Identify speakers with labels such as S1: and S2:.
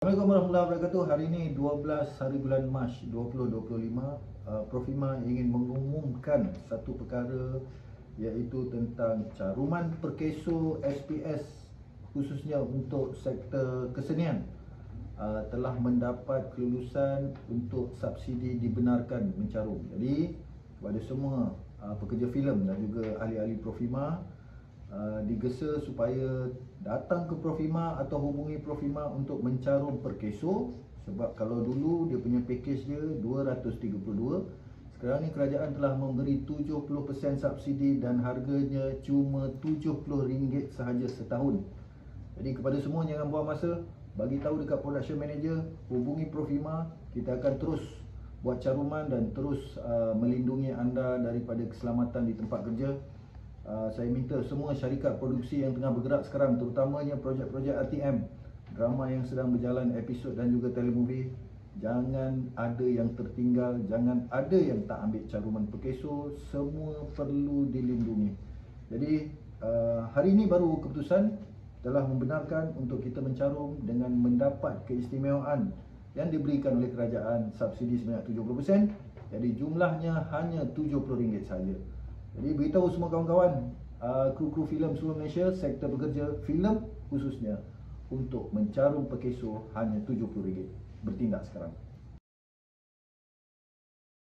S1: Assalamualaikum warahmatullahi wabarakatuh. Hari ini 12 hari bulan Mac 2025, Profima ingin mengumumkan satu perkara, iaitu tentang caruman perkeso SPS khususnya untuk sektor kesenian telah mendapat kelulusan untuk subsidi dibenarkan mencarum. Jadi kepada semua pekerja filem dan juga ahli-ahli Profima, digesa supaya datang ke Profima atau hubungi Profima untuk mencarum perkeso. Sebab kalau dulu dia punya package dia 232, sekarang ni kerajaan telah memberi 70% subsidi dan harganya cuma RM70 sahaja setahun. Jadi kepada semua jangan buang masa, bagi tahu dekat production manager, hubungi Profima. Kita akan terus buat caruman dan terus melindungi anda daripada keselamatan di tempat kerja. Saya minta semua syarikat produksi yang tengah bergerak sekarang, terutamanya projek-projek RTM, drama yang sedang berjalan, episod dan juga telemovie, jangan ada yang tertinggal, jangan ada yang tak ambil caruman perkeso, semua perlu dilindungi. Jadi hari ini baru keputusan telah membenarkan untuk kita mencarum dengan mendapat keistimewaan yang diberikan oleh kerajaan, subsidi sebanyak 70%. Jadi jumlahnya hanya RM70 saja. Jadi beritahu semua kawan-kawan, kru-kru filem seluruh Malaysia, sektor pekerja filem khususnya, untuk mencarum perkeso hanya RM70. Bertindak sekarang.